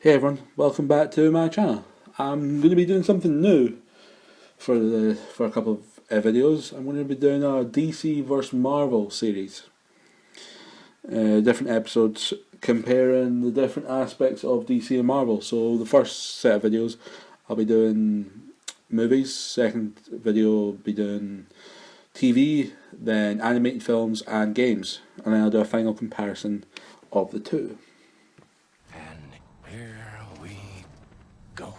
Hey everyone, welcome back to my channel. I'm going to be doing something new for a couple of videos. I'm going to be doing a DC vs Marvel series. Different episodes comparing the different aspects of DC and Marvel. So the first set of videos I'll be doing movies, second video I'll be doing TV, then animated films and games, and then I'll do a final comparison of the two. And here we go.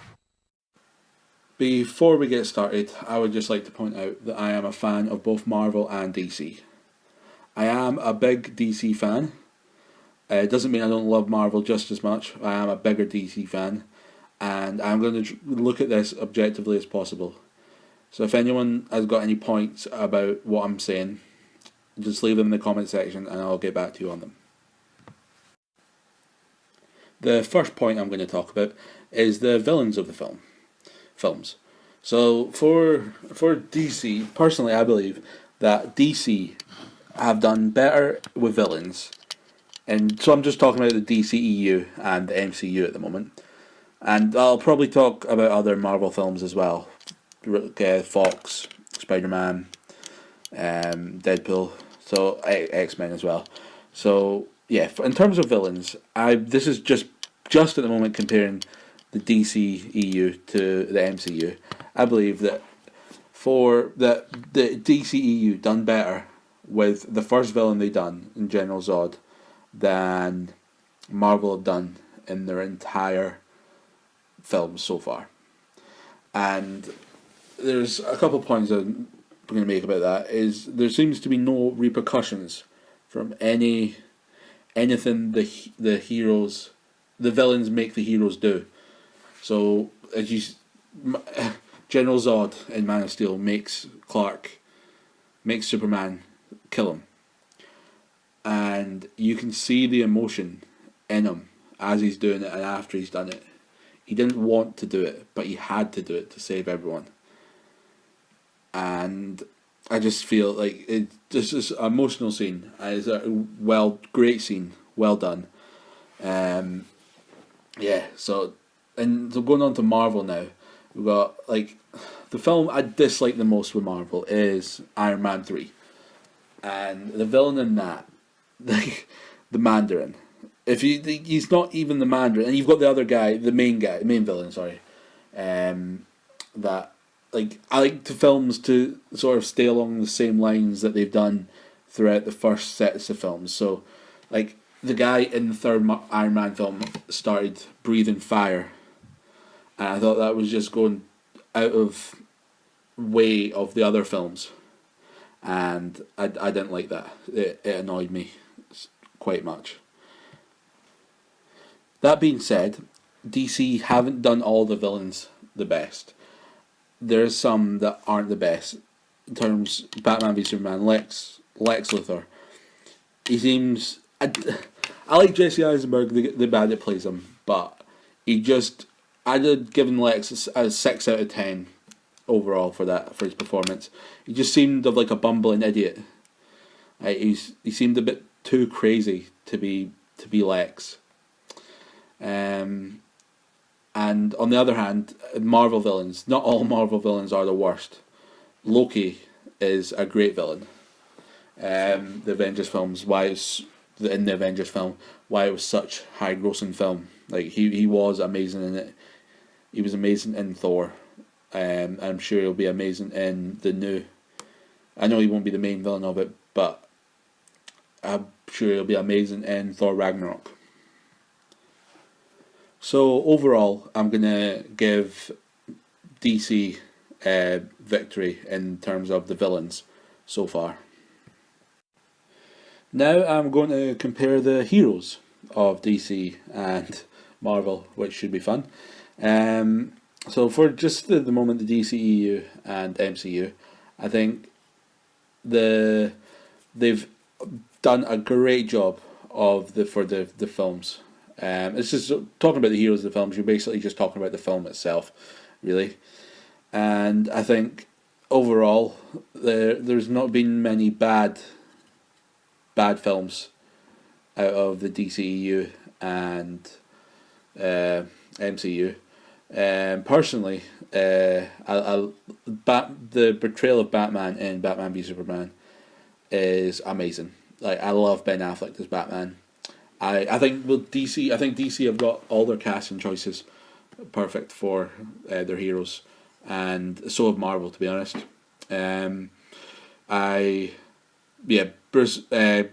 Before we get started, I would just like to point out that I am a fan of both Marvel and DC. I am a big DC fan. It doesn't mean I don't love Marvel just as much. I am a bigger DC fan, and I'm going to look at this objectively as possible. So if anyone has got any points about what I'm saying, just leave them in the comment section and I'll get back to you on them. The first point I'm going to talk about is the villains of the films. So for DC, personally I believe that DC have done better with villains. And so I'm just talking about the DCEU and the MCU at the moment. And I'll probably talk about other Marvel films as well. Fox, Spider-Man, Deadpool, so X-Men as well. So yeah, in terms of villains, this is just at the moment comparing the DCEU to the MCU. I believe that the DCEU done better with the first villain they done in General Zod than Marvel have done in their entire films so far. And there's a couple of points I'm going to make about that. Is there seems to be no repercussions from anything the villains make the heroes do. So General Zod in Man of Steel makes Superman kill him, and you can see the emotion in him as he's doing it and after he's done it. He didn't want to do it, but he had to do it to save everyone. And I just feel like this is an emotional scene. It's a great scene, well done. So going on to Marvel now, we've got the film I dislike the most with Marvel is Iron Man 3, and the villain in that, the Mandarin. He's not even the Mandarin, and you've got the other guy, the main villain. Sorry, that. I like the films to sort of stay along the same lines that they've done throughout the first sets of films. So, the guy in the third Iron Man film started breathing fire, and I thought that was just going out of way of the other films, and I didn't like that. It annoyed me quite much. That being said, DC haven't done all the villains the best. There's some that aren't the best. In terms Batman v Superman, Lex Luthor. He seems I like Jesse Eisenberg, the guy that plays him, but I'd have given Lex a 6 out of 10 overall for his performance. He just seemed like a bumbling idiot. He seemed a bit too crazy to be Lex. And on the other hand, Marvel villains, not all Marvel villains are the worst. Loki is a great villain. The Avengers films, in the Avengers film, why it was such high grossing film. He was amazing in it. He was amazing in Thor. I'm sure he'll be amazing in the new. I know he won't be the main villain of it, but I'm sure he'll be amazing in Thor Ragnarok. So overall, I'm gonna give DC victory in terms of the villains so far. Now I'm going to compare the heroes of DC and Marvel, which should be fun. So for just the moment, the DCEU and MCU, I think they've done a great job for the films. It's just talking about the heroes of the films. You're basically just talking about the film itself, really. And I think overall, there's not been many bad films out of the DCEU and MCU. Personally, the portrayal of Batman in Batman v Superman is amazing. Like, I love Ben Affleck as Batman. I think with DC, I think DC have got all their casting choices perfect for their heroes, and so have Marvel, to be honest. Bruce Ben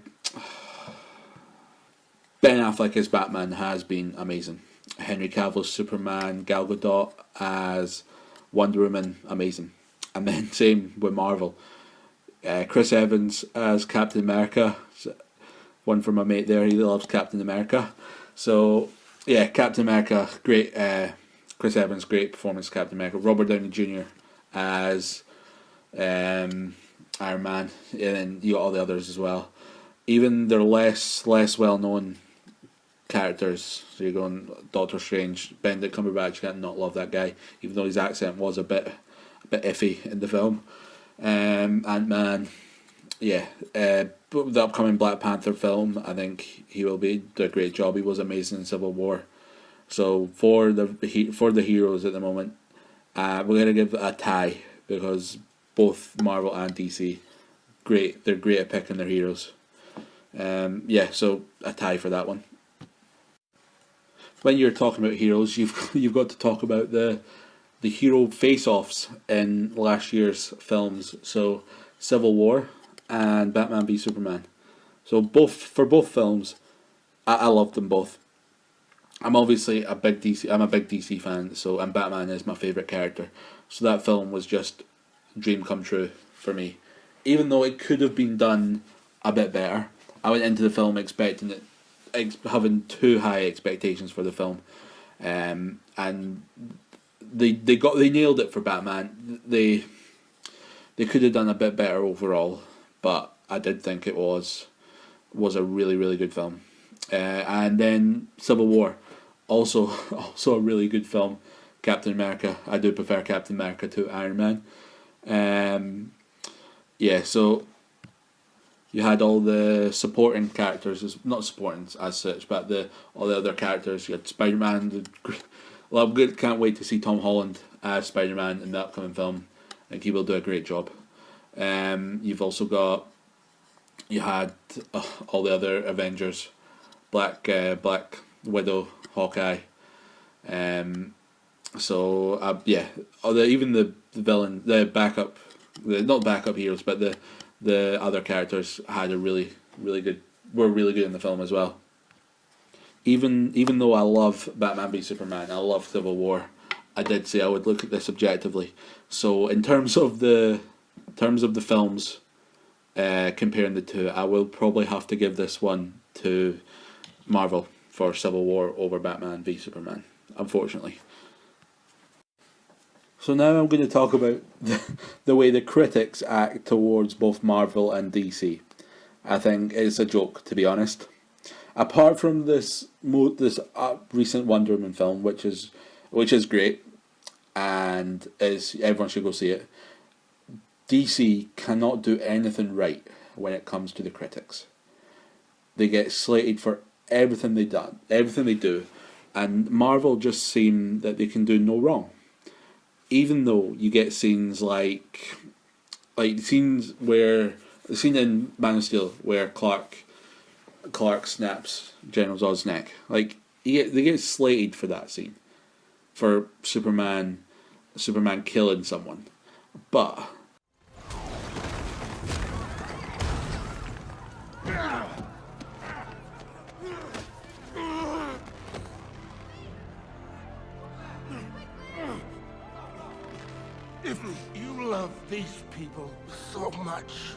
Affleck as Batman has been amazing. Henry Cavill's Superman, Gal Gadot as Wonder Woman, amazing. And then same with Marvel. Chris Evans as Captain America. One for my mate there, he loves Captain America. So, yeah, Captain America, great. Chris Evans, great performance, Captain America. Robert Downey Jr. as Iron Man, and then you got all the others as well. Even their less well known characters. So you're going Doctor Strange, Benedict Cumberbatch. You can't not love that guy, even though his accent was a bit iffy in the film. Ant-Man, yeah. The upcoming Black Panther film, I think he will do a great job. He was amazing in Civil War. So for the heroes at the moment, we're gonna give it a tie because both Marvel and DC, great. They're great at picking their heroes. So a tie for that one. When you're talking about heroes, you've got to talk about the hero face-offs in last year's films. So Civil War and Batman v Superman. So both films, I love them both. I'm obviously a big DC fan, and Batman is my favourite character. So that film was just a dream come true for me. Even though it could have been done a bit better, I went into the film expecting it, having too high expectations for the film, and they nailed it for Batman. They could have done a bit better overall, but I did think it was a really, really good film. And then Civil War, also a really good film. Captain America, I do prefer Captain America to Iron Man. So you had all the supporting characters, not supporting as such, but all the other characters. You had Spider-Man. Can't wait to see Tom Holland as Spider-Man in the upcoming film. I think he will do a great job. You had all the other Avengers, Black Widow, Hawkeye. Even the villain, not backup heroes, but the other characters had were really good in the film as well. Even though I love Batman v Superman, I love Civil War, I did say I would look at this objectively. So in terms of the films, comparing the two, I will probably have to give this one to Marvel for Civil War over Batman v Superman, unfortunately. So now I'm going to talk about the way the critics act towards both Marvel and DC. I think it's a joke, to be honest. Apart from this recent Wonder Woman film, which is great, and everyone should go see it. DC cannot do anything right when it comes to the critics. They get slated for everything they do, and Marvel just seem that they can do no wrong. Even though you get scenes like the scene in Man of Steel where Clark snaps General Zod's neck. Like they get slated for that scene, for Superman killing someone, but if you love these people so much,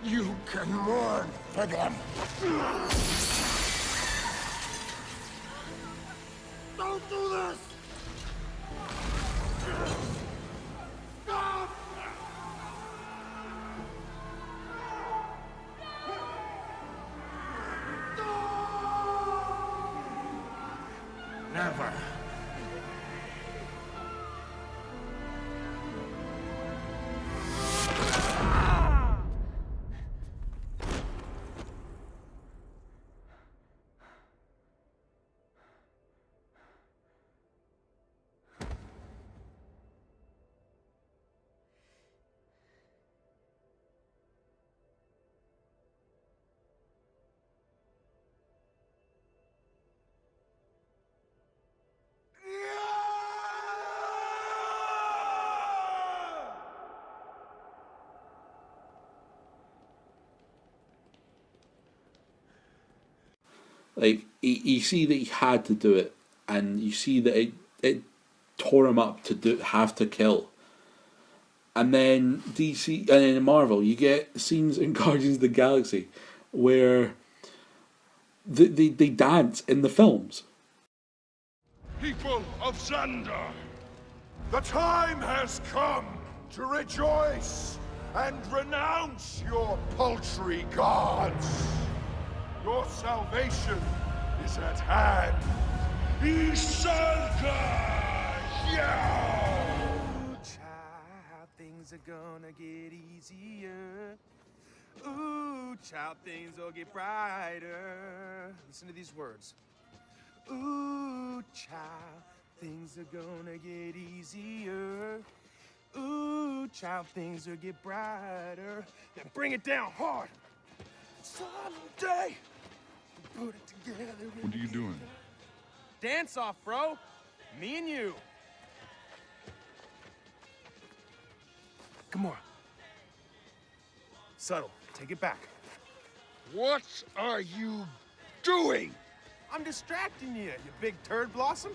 you can mourn for them. Don't do this! Stop! Never. Like you see that he had to do it, and you see that it tore him up to have to kill. And then DC and then in Marvel, you get scenes in Guardians of the Galaxy where they dance in the films. People of Xandar, the time has come to rejoice and renounce your paltry gods. Your salvation is at hand. Isalka! Ooh, child, things are gonna get easier. Ooh, child, things will get brighter. Listen to these words. Ooh, child, things are gonna get easier. Ooh, child, things will get brighter. Then bring it down hard. Someday, we'll put it together. What are you doing? Dance off, bro. Me and you. Come on. Subtle. Take it back. What are you doing? I'm distracting you, you big turd blossom.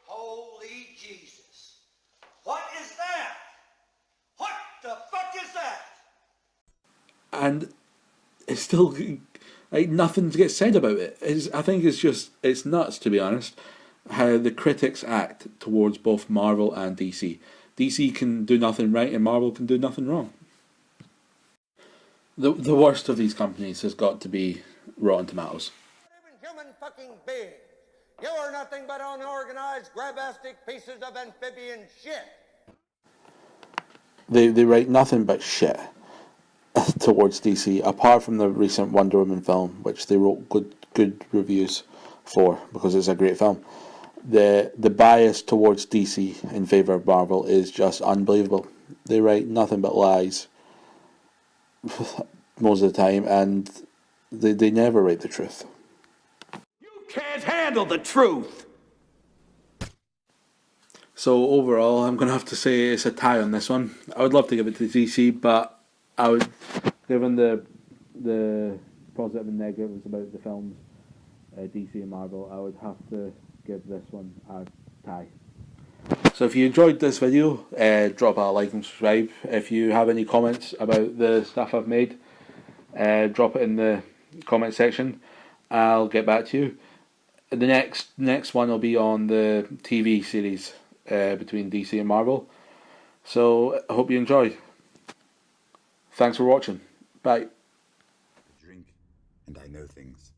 Holy Jesus. What is that? What the fuck is that? And it's still like nothing to get said about it. I think it's nuts, to be honest, how the critics act towards both Marvel and DC. DC can do nothing right and Marvel can do nothing wrong. The worst of these companies has got to be Rotten Tomatoes. Even human fucking beings. You are nothing but unorganized, grabastic pieces of amphibian shit. They write nothing but shit towards DC, apart from the recent Wonder Woman film, which they wrote good reviews for because it's a great film. The bias towards DC in favour of Marvel is just unbelievable. They write nothing but lies most of the time, and they never write the truth. You can't handle the truth! So overall, I'm going to have to say it's a tie on this one. I would love to give it to DC, but I would, given the positive and negatives about the films, DC and Marvel, I would have to give this one a tie. So if you enjoyed this video, drop a like and subscribe. If you have any comments about the stuff I've made, drop it in the comment section. I'll get back to you. The next one will be on the TV series between DC and Marvel. So I hope you enjoy. Thanks for watching. Bye. Drink, and I know things.